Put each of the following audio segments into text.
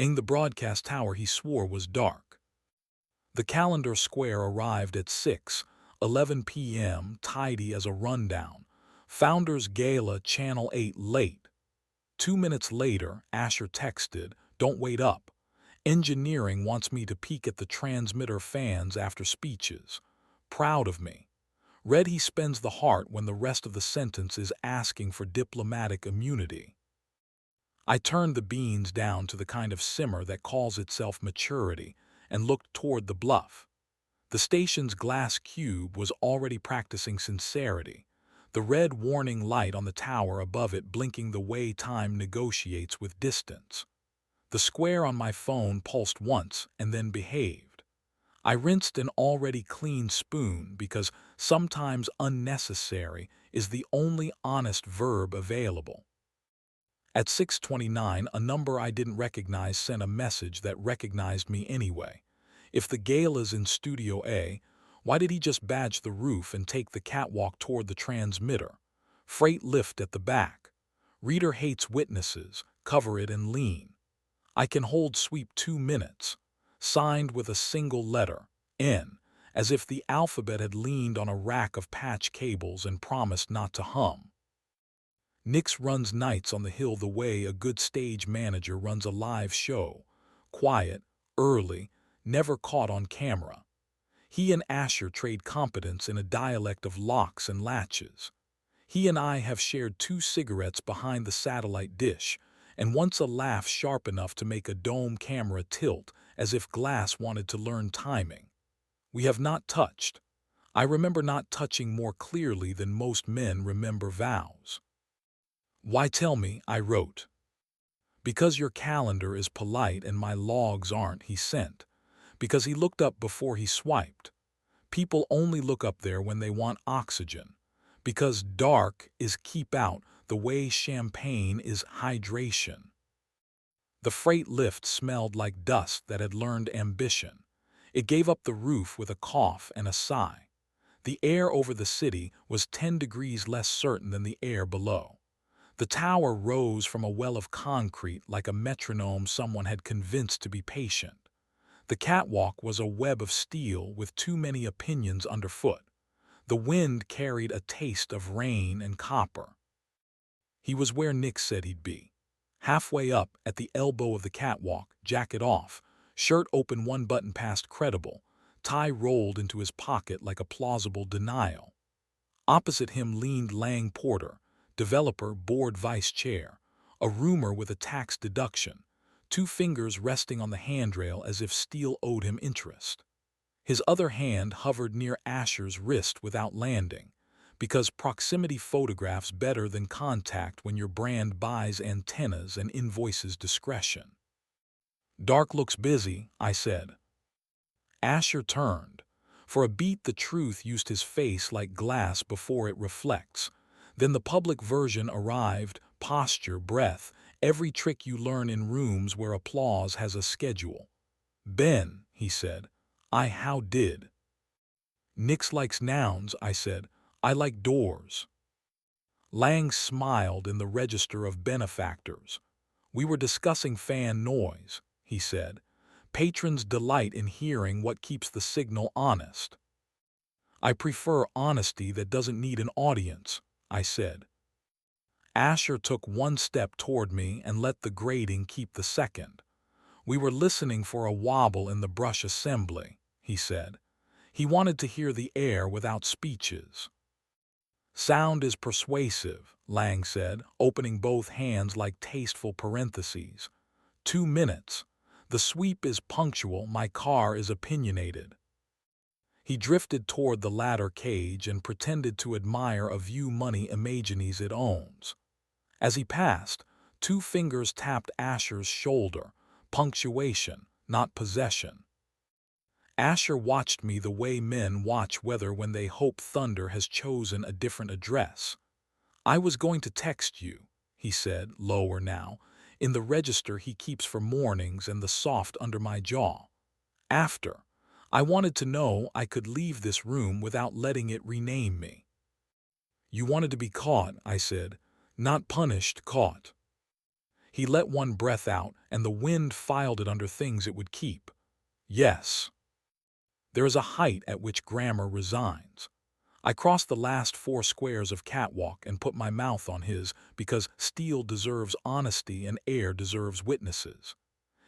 The broadcast tower he swore was dark. The calendar square arrived at 6:11 p.m., tidy as a rundown. Founders Gala Channel 8 late. 2 minutes later, Asher texted, "Don't wait up. Engineering wants me to peek at the transmitter fans after speeches. Proud of me." Read he spends the heart when the rest of the sentence is asking for diplomatic immunity. I turned the beans down to the kind of simmer that calls itself maturity and looked toward the bluff. The station's glass cube was already practicing sincerity, the red warning light on the tower above it blinking the way time negotiates with distance. The square on my phone pulsed once and then behaved. I rinsed an already clean spoon because sometimes unnecessary is the only honest verb available. At 6:29, a number I didn't recognize sent a message that recognized me anyway. If the gala's in Studio A, why did he just badge the roof and take the catwalk toward the transmitter? Freight lift at the back. Reader hates witnesses, cover it and lean. I can hold sweep 2 minutes. Signed with a single letter, N, as if the alphabet had leaned on a rack of patch cables and promised not to hum. Nix runs nights on the Hill the way a good stage manager runs a live show. Quiet, early, never caught on camera. He and Asher trade competence in a dialect of locks and latches. He and I have shared 2 cigarettes behind the satellite dish, and once a laugh sharp enough to make a dome camera tilt as if glass wanted to learn timing. We have not touched. I remember not touching more clearly than most men remember vows. "Why tell me?" I wrote. "Because your calendar is polite and my logs aren't," he sent. Because he looked up before he swiped. People only look up there when they want oxygen. Because dark is keep out the way champagne is hydration. The freight lift smelled like dust that had learned ambition. It gave up the roof with a cough and a sigh. The air over the city was 10 degrees less certain than the air below. The tower rose from a well of concrete like a metronome someone had convinced to be patient. The catwalk was a web of steel with too many opinions underfoot. The wind carried a taste of rain and copper. He was where Nick said he'd be. Halfway up, at the elbow of the catwalk, jacket off, shirt open 1 button past credible, tie rolled into his pocket like a plausible denial. Opposite him leaned Lang Porter, developer, board vice chair, a roomer with a tax deduction, 2 fingers resting on the handrail as if steel owed him interest. His other hand hovered near Asher's wrist without landing, because proximity photographs better than contact when your brand buys antennas and invoices discretion. "Dark looks busy," I said. Asher turned. For a beat the truth used his face like glass before it reflects. Then the public version arrived, posture, breath, every trick you learn in rooms where applause has a schedule. "Ben," he said, how did?" "Nix likes nouns," I said. "I like doors." Lang smiled in the register of benefactors. "We were discussing fan noise," he said. "Patrons delight in hearing what keeps the signal honest." "I prefer honesty that doesn't need an audience," I said. Asher took 1 step toward me and let the grating keep the second. "We were listening for a wobble in the brush assembly," he said. He wanted to hear the air without speeches. "Sound is persuasive," Lang said, opening both hands like tasteful parentheses. 2 minutes. The sweep is punctual, my car is opinionated." He drifted toward the ladder cage and pretended to admire a view money imagines it owns. As he passed, 2 fingers tapped Asher's shoulder. Punctuation, not possession. Asher watched me the way men watch weather when they hope thunder has chosen a different address. "I was going to text you," he said, lower now, in the register he keeps for mornings and the soft under my jaw. "After. I wanted to know I could leave this room without letting it rename me." "You wanted to be caught," I said. "Not punished, caught." He let one breath out, and the wind filed it under things it would keep. Yes. There is a height at which grammar resigns. I crossed the last 4 squares of catwalk and put my mouth on his because steel deserves honesty and air deserves witnesses.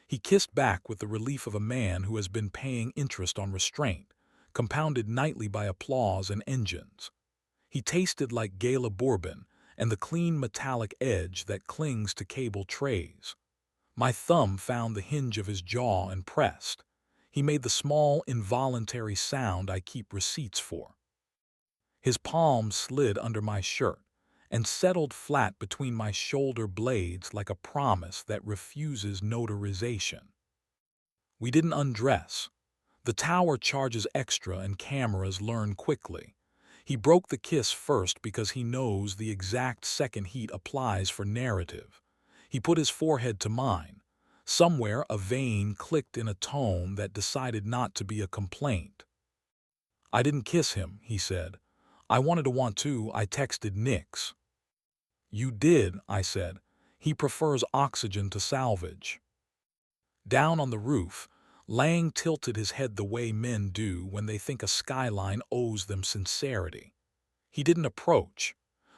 He kissed back with the relief of a man who has been paying interest on restraint, compounded nightly by applause and engines. He tasted like Gala bourbon and the clean metallic edge that clings to cable trays. My thumb found the hinge of his jaw and pressed. He made the small, involuntary sound I keep receipts for. His palm slid under my shirt and settled flat between my shoulder blades like a promise that refuses notarization. We didn't undress. The tower charges extra and cameras learn quickly. He broke the kiss first because he knows the exact second heat applies for narrative. He put his forehead to mine. Somewhere a vein clicked in a tone that decided not to be a complaint. "I didn't kiss him," he said. "I wanted to want to. I texted Nix." "You did," I said. "He prefers oxygen to salvage." Down on the roof, Lang tilted his head the way men do when they think a skyline owes them sincerity. He didn't approach.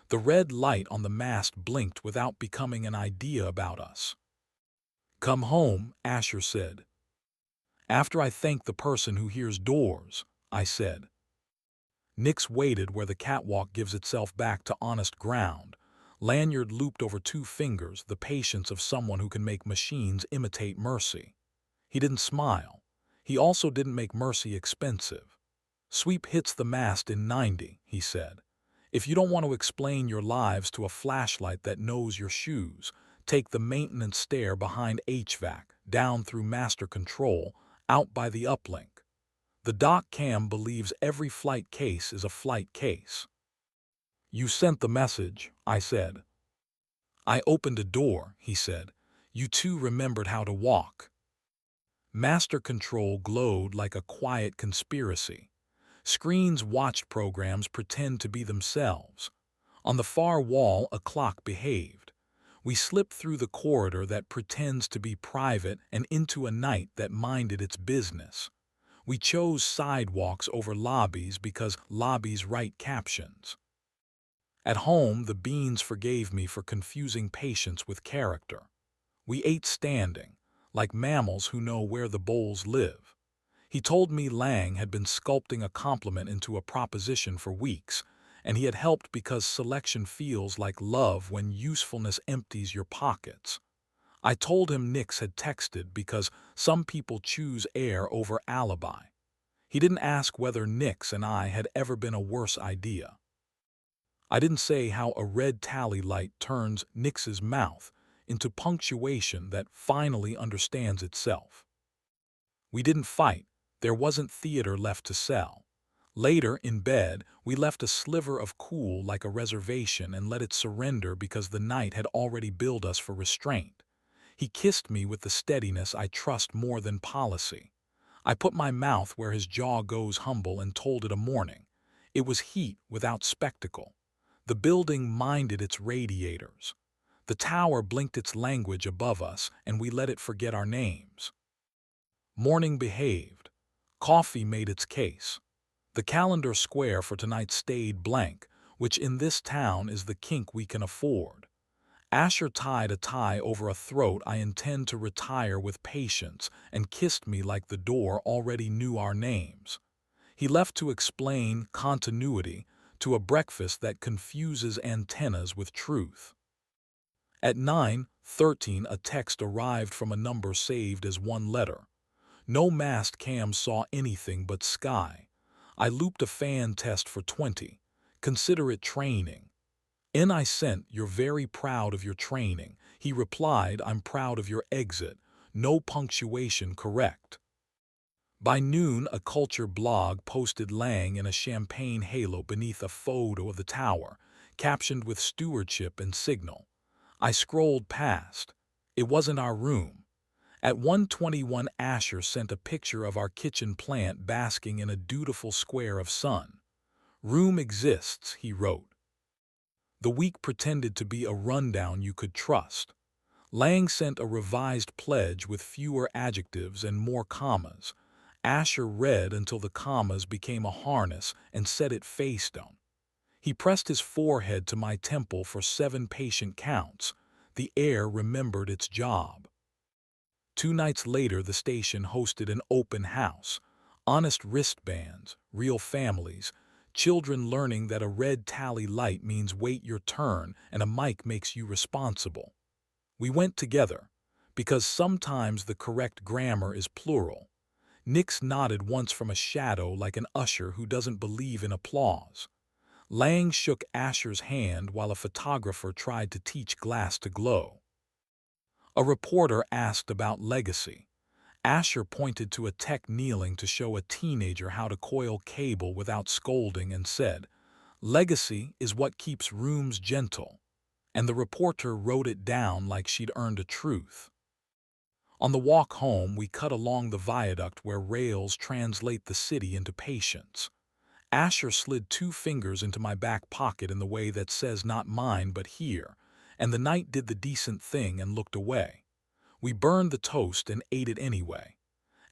The red light on the mast blinked without becoming an idea about us. "Come home," Asher said. "After I thank the person who hears doors," I said. Nix waited where the catwalk gives itself back to honest ground. Lanyard looped over 2 fingers, the patience of someone who can make machines imitate mercy. He didn't smile. He also didn't make mercy expensive. "Sweep hits the mast in 90, he said. "If you don't want to explain your lives to a flashlight that knows your shoes, take the maintenance stair behind HVAC, down through master control, out by the uplink. The doc cam believes every flight case is a flight case." "You sent the message," I said. "I opened a door," he said. "You two remembered how to walk." Master control glowed like a quiet conspiracy. Screens watched programs pretend to be themselves. On the far wall, a clock behaved. We slipped through the corridor that pretends to be private and into a night that minded its business. We chose sidewalks over lobbies because lobbies write captions. At home, the Beans forgave me for confusing patience with character. We ate standing, like mammals who know where the bowls live. He told me Lang had been sculpting a compliment into a proposition for weeks, and he had helped because selection feels like love when usefulness empties your pockets. I told him Nix had texted because some people choose air over alibi. He didn't ask whether Nix and I had ever been a worse idea. I didn't say how a red tally light turns Nix's mouth into punctuation that finally understands itself. We didn't fight. There wasn't theater left to sell. Later, in bed, we left a sliver of cool like a reservation and let it surrender because the night had already billed us for restraint. He kissed me with the steadiness I trust more than policy. I put my mouth where his jaw goes humble and told it a morning. It was heat without spectacle. The building minded its radiators. The tower blinked its language above us, and we let it forget our names. Morning behaved. Coffee made its case. The calendar square for tonight stayed blank, which in this town is the kink we can afford. Asher tied a tie over a throat I intend to retire with patience and kissed me like the door already knew our names. He left to explain continuity to a breakfast that confuses antennas with truth. At 9:13, a text arrived from a number saved as one letter. No mast cam saw anything but sky. I looped a fan test for 20. Consider it training. I sent, "You're very proud of your training." He replied, "I'm proud of your exit." No punctuation correct. By noon, a culture blog posted Lang in a champagne halo beneath a photo of the tower, captioned with stewardship and signal. I scrolled past. It wasn't our room. At 1:21, Asher sent a picture of our kitchen plant basking in a dutiful square of sun. "Room exists," he wrote. The week pretended to be a rundown you could trust. Lang sent a revised pledge with fewer adjectives and more commas. Asher read until the commas became a harness and set it face down. He pressed his forehead to my temple for 7 patient counts. The air remembered its job. 2 nights later, the station hosted an open house. Honest wristbands, real families, children learning that a red tally light means wait your turn and a mic makes you responsible. We went together, because sometimes the correct grammar is plural. Nix nodded once from a shadow like an usher who doesn't believe in applause. Lang shook Asher's hand while a photographer tried to teach glass to glow. A reporter asked about legacy. Asher pointed to a tech kneeling to show a teenager how to coil cable without scolding and said, "Legacy is what keeps rooms gentle." And the reporter wrote it down like she'd earned a truth. On the walk home, we cut along the viaduct where rails translate the city into patience. Asher slid 2 fingers into my back pocket in the way that says not mine but here, and the knight did the decent thing and looked away. We burned the toast and ate it anyway.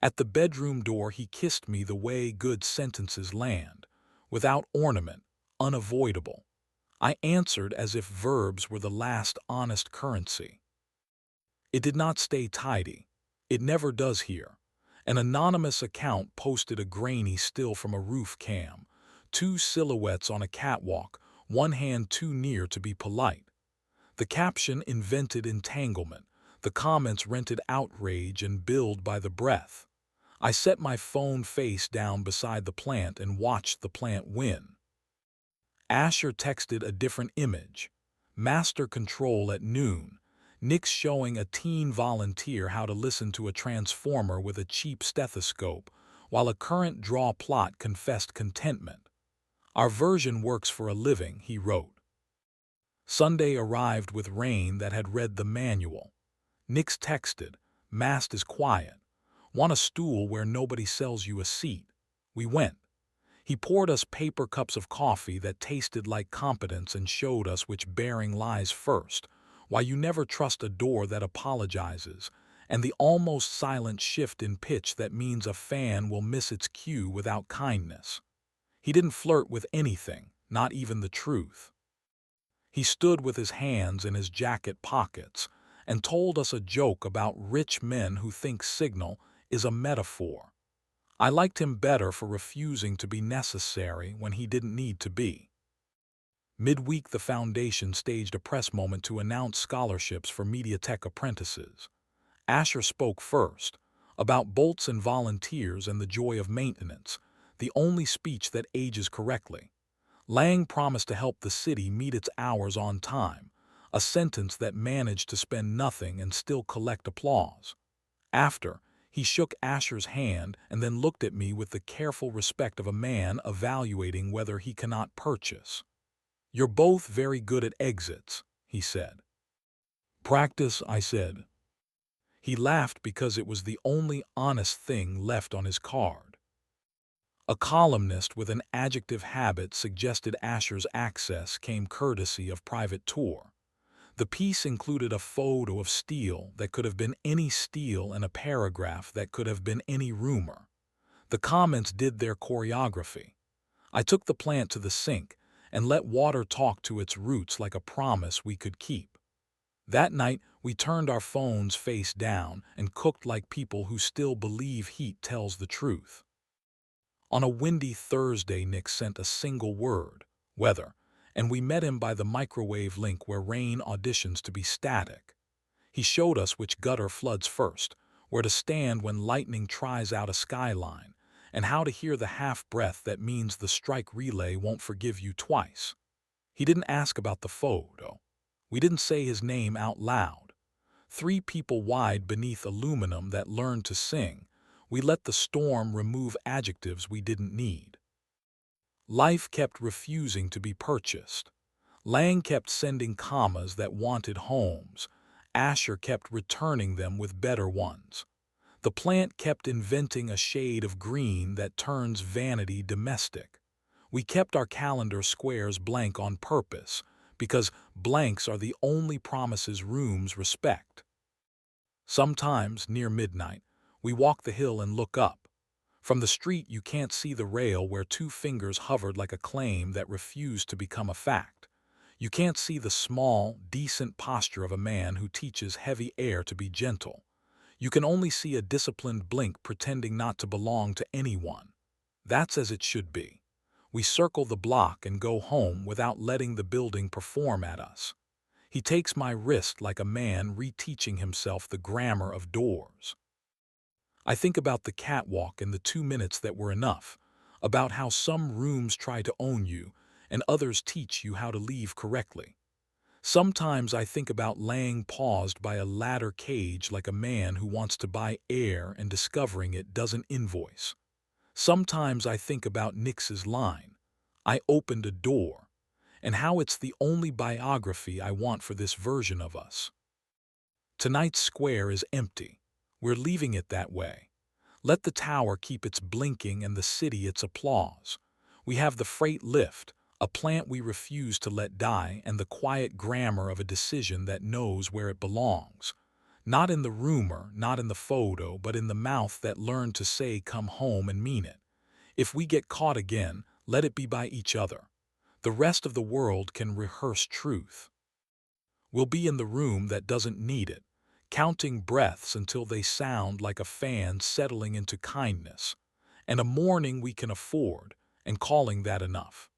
At the bedroom door he kissed me the way good sentences land, without ornament, unavoidable. I answered as if verbs were the last honest currency. It did not stay tidy. It never does here. An anonymous account posted a grainy still from a roof cam, 2 silhouettes on a catwalk, one hand too near to be polite. The caption invented entanglement, the comments rented outrage and billed by the breath. I set my phone face down beside the plant and watched the plant win. Asher texted a different image. Master control at noon. Nix showing a teen volunteer how to listen to a transformer with a cheap stethoscope, while a current draw plot confessed contentment. Our version works for a living, he wrote. Sunday arrived with rain that had read the manual. Nix texted, "Mast is quiet. Want a stool where nobody sells you a seat?" We went. He poured us paper cups of coffee that tasted like competence and showed us which bearing lies first, why you never trust a door that apologizes, and the almost silent shift in pitch that means a fan will miss its cue without kindness. He didn't flirt with anything, not even the truth. He stood with his hands in his jacket pockets and told us a joke about rich men who think signal is a metaphor. I liked him better for refusing to be necessary when he didn't need to be. Midweek, the foundation staged a press moment to announce scholarships for media tech apprentices. Asher spoke first, about bolts and volunteers and the joy of maintenance, the only speech that ages correctly. Lang promised to help the city meet its hours on time, a sentence that managed to spend nothing and still collect applause. After, he shook Asher's hand and then looked at me with the careful respect of a man evaluating whether he cannot purchase. "You're both very good at exits," he said. "Practice," I said. He laughed because it was the only honest thing left on his card. A columnist with an adjective habit suggested Asher's access came courtesy of private tour. The piece included a photo of steel that could have been any steel and a paragraph that could have been any rumor. The comments did their choreography. I took the plant to the sink and let water talk to its roots like a promise we could keep. That night, we turned our phones face down and cooked like people who still believe heat tells the truth. On a windy Thursday, Nick sent a single word, weather, and we met him by the microwave link where rain auditions to be static. He showed us which gutter floods first, where to stand when lightning tries out a skyline, and how to hear the half-breath that means the strike relay won't forgive you twice. He didn't ask about the photo. We didn't say his name out loud. 3 people wide beneath aluminum that learned to sing, we let the storm remove adjectives we didn't need. Life kept refusing to be purchased. Lang kept sending commas that wanted homes. Asher kept returning them with better ones. The plant kept inventing a shade of green that turns vanity domestic. We kept our calendar squares blank on purpose, because blanks are the only promises rooms respect. Sometimes, near midnight, we walk the hill and look up. From the street you can't see the rail where two fingers hovered like a claim that refused to become a fact. You can't see the small, decent posture of a man who teaches heavy air to be gentle. You can only see a disciplined blink pretending not to belong to anyone. That's as it should be. We circle the block and go home without letting the building perform at us. He takes my wrist like a man reteaching himself the grammar of doors. I think about the catwalk and the 2 minutes that were enough, about how some rooms try to own you and others teach you how to leave correctly. Sometimes I think about laying paused by a ladder cage like a man who wants to buy air and discovering it doesn't invoice. Sometimes I think about Nix's line, "I opened a door," and how it's the only biography I want for this version of us. Tonight's square is empty. We're leaving it that way. Let the tower keep its blinking and the city its applause. We have the freight lift, a plant we refuse to let die, and the quiet grammar of a decision that knows where it belongs. Not in the rumor, not in the photo, but in the mouth that learned to say come home and mean it. If we get caught again, let it be by each other. The rest of the world can rehearse truth. We'll be in the room that doesn't need it, counting breaths until they sound like a fan settling into kindness, and a morning we can afford, and calling that enough.